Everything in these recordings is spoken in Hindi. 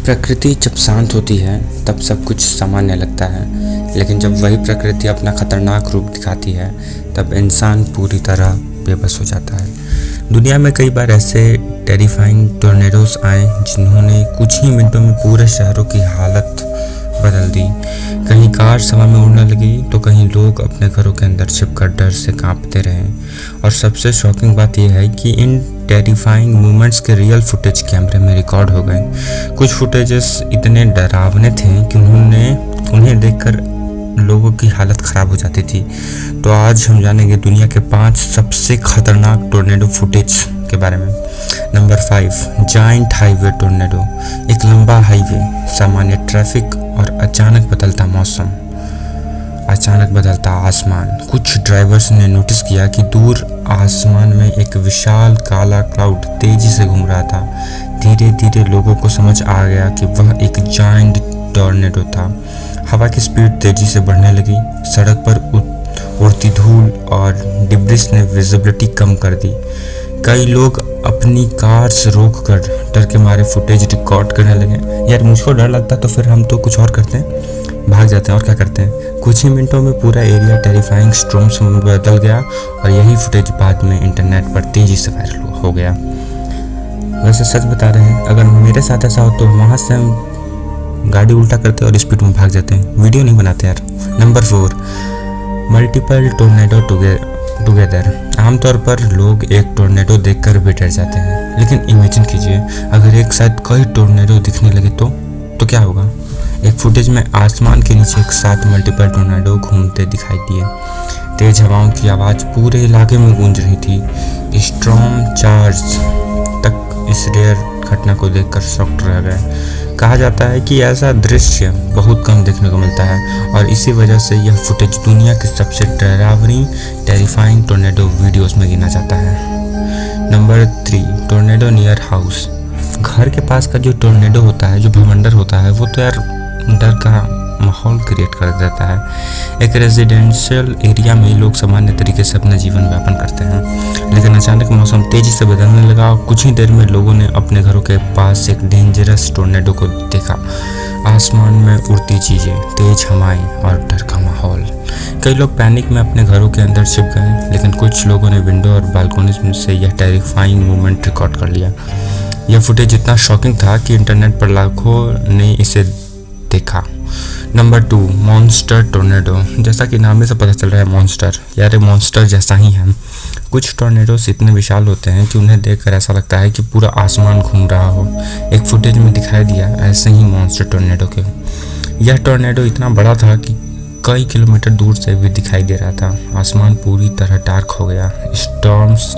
प्रकृति जब शांत होती है तब सब कुछ सामान्य लगता है, लेकिन जब वही प्रकृति अपना खतरनाक रूप दिखाती है तब इंसान पूरी तरह बेबस हो जाता है। दुनिया में कई बार ऐसे टेरिफाइंग टॉर्नेडोज आए जिन्होंने कुछ ही मिनटों में पूरे शहरों की हालत बदल दी। कहीं कार हवा में उड़ने लगी तो कहीं लोग अपने घरों के अंदर छिपकर डर से कांपते रहे। और सबसे शॉकिंग बात यह है कि इन टेरिफाइंग मोमेंट्स के रियल फुटेज कैमरे में रिकॉर्ड हो गए। कुछ फुटेजेस इतने डरावने थे कि उन्हें देखकर लोगों की हालत ख़राब हो जाती थी। तो आज हम जानेंगे दुनिया के 5 सबसे खतरनाक टोर्नेडो फुटेज के बारे में। Number 5, giant highway tornado. एक लंबा हाईवे, सामान्य ट्रैफिक और अचानक बदलता मौसम, अचानक बदलता आसमान। कुछ ड्राइवर्स ने नोटिस किया कि दूर आसमान में एक विशाल काला क्लाउड तेजी से घूम रहा था। धीरे धीरे लोगों को समझ आ गया कि वह एक जायंट टॉर्नेडो था। हवा की स्पीड तेजी से बढ़ने लगी। सड़क पर उड़ती धूल और डिब्रिस ने विजिबिलिटी कम कर दी। कई लोग अपनी कार्स रोककर डर के मारे फुटेज रिकॉर्ड करने लगे। यार मुझको डर लगता तो फिर हम तो कुछ और करते हैं, भाग जाते हैं और क्या करते हैं। कुछ ही मिनटों में पूरा एरिया टेरिफाइंग स्टॉर्म्स में बदल गया और यही फुटेज बाद में इंटरनेट पर तेजी से वायरल हो गया। वैसे सच बता रहे हैं, अगर मेरे साथ ऐसा हो तो वहाँ से हम गाड़ी उल्टा करते और स्पीड में भाग जाते हैं, वीडियो नहीं बनाते यार। Number 4, multiple tornado together. आमतौर पर लोग एक टोर्नेडो देखकर भी डर जाते हैं, लेकिन इमेजिन कीजिए अगर एक साथ कई टोर्नेडो दिखने लगे तो क्या होगा। एक फुटेज में आसमान के नीचे एक साथ मल्टीपल टोर्नेडो घूमते दिखाई दिए। तेज हवाओं की आवाज़ पूरे इलाके में गूंज रही थी। स्टॉर्म चार्ज तक इस रेयर घटना को देखकर शॉक्ड रह गए। कहा जाता है कि ऐसा दृश्य बहुत कम देखने को मिलता है और इसी वजह से यह फुटेज दुनिया की सबसे डरावनी टेरिफाइंग टोर्नेडो वीडियोस में गिना जाता है। Number 3, tornado near house. घर के पास का जो टोर्नेडो होता है, जो भवंडर होता है, वो तो यार डर का माहौल क्रिएट कर देता है। एक रेजिडेंशियल एरिया में लोग सामान्य तरीके से अपना जीवन यापन करते हैं, लेकिन अचानक मौसम तेजी से बदलने लगा और कुछ ही देर में लोगों ने अपने घरों के पास एक डेंजरस टोर्नेडो को देखा। आसमान में उड़ती चीज़ें, तेज हवाएं और डर का माहौल। कई लोग पैनिक में अपने घरों के अंदर छिप गए, लेकिन कुछ लोगों ने विंडो और बालकोनी से यह टेरिफाइंग मोमेंट रिकॉर्ड कर लिया। यह फुटेज इतना शॉकिंग था कि इंटरनेट पर लाखों ने इसे देखा। Number 2, monster tornado. जैसा कि नाम से पता चल रहा है मॉन्स्टर, यार ये मॉन्स्टर जैसा ही है। कुछ टोर्नेडोस इतने विशाल होते हैं कि उन्हें देखकर ऐसा लगता है कि पूरा आसमान घूम रहा हो। एक फुटेज में दिखाई दिया ऐसे ही मॉन्स्टर टोर्नेडो के। यह टोर्नेडो इतना बड़ा था कि कई किलोमीटर दूर से भी दिखाई दे रहा था। आसमान पूरी तरह डार्क हो गया। स्टॉर्म्स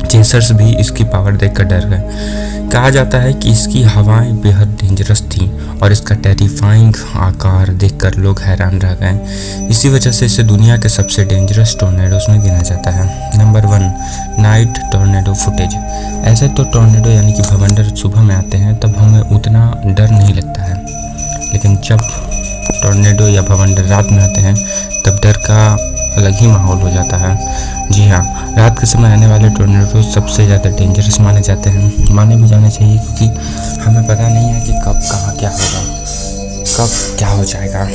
चेसर्स भी इसकी पावर देखकर डर गए। कहा जाता है कि इसकी हवाएं बेहद डेंजरस थीं और इसका टेरिफाइंग आकार देखकर लोग हैरान रह गए। इसी वजह से इसे दुनिया के सबसे डेंजरस टोर्नेडोज में गिना जाता है। Number 1, night tornado footage. ऐसे तो टोर्नेडो यानी कि भवंडर सुबह में आते हैं तब हमें उतना डर नहीं लगता है, लेकिन जब टोर्नेडो या भवंडर रात में आते हैं तब डर का अलग ही माहौल हो जाता है। जी हाँ, रात के समय आने वाले टोर्नेडो सबसे ज़्यादा डेंजरस माने जाते हैं। माने भी जाने चाहिए, क्योंकि हमें पता नहीं है कि कब कहाँ क्या होगा, कब क्या हो जाएगा,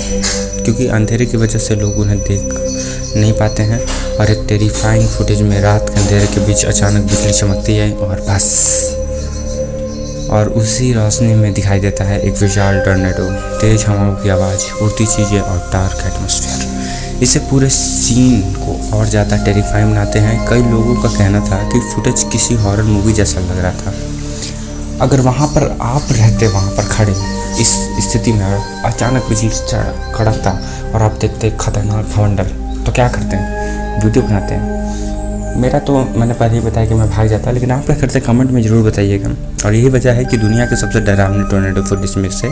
क्योंकि अंधेरे की वजह से लोग उन्हें देख नहीं पाते हैं। और एक टेरिफाइंग फुटेज में रात के अंधेरे के बीच अचानक बिजली चमकती है और बस, और उसी रोशनी में दिखाई देता है एक विशाल टोर्नेडो, तेज हवाओं की आवाज़, उड़ती चीज़ें और डार्क एटमॉस्फेयर। इसे पूरे सीन को और ज़्यादा टेरिफाइंग बनाते हैं। कई लोगों का कहना था कि फुटेज किसी हॉरर मूवी जैसा लग रहा था। अगर वहाँ पर आप रहते, वहाँ पर खड़े इस स्थिति में अचानक बिजली कड़कता और आप देखते खतरनाक भवंडर, तो क्या करते हैं? वीडियो बनाते हैं। मेरा तो मैंने पहले ही बताया कि मैं भाग जाता, लेकिन आप क्या करते कमेंट में ज़रूर बताइएगा। और यही वजह है कि दुनिया के सबसे डरावने टोर्नेडो फुटेज में से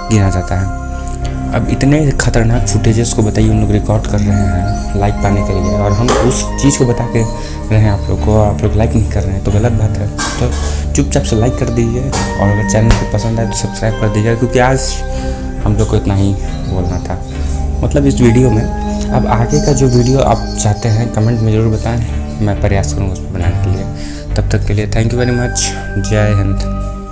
गिना जाता है। अब इतने खतरनाक फुटेजेस को बताइए उन लोग रिकॉर्ड कर रहे हैं लाइक पाने के लिए, और हम उस चीज़ को बता के रहे हैं आप लोग को, आप लोग लाइक नहीं कर रहे हैं तो गलत बात है। तो चुपचाप से लाइक कर दीजिए और अगर चैनल को पसंद आए तो सब्सक्राइब कर दीजिए, क्योंकि आज हम लोग को इतना ही बोलना था मतलब इस वीडियो में। अब आगे का जो वीडियो आप चाहते हैं कमेंट में ज़रूर बताएँ, मैं प्रयास करूँगा उस पर बनाने के लिए। तब तक के लिए थैंक यू वेरी मच। जय हिंद।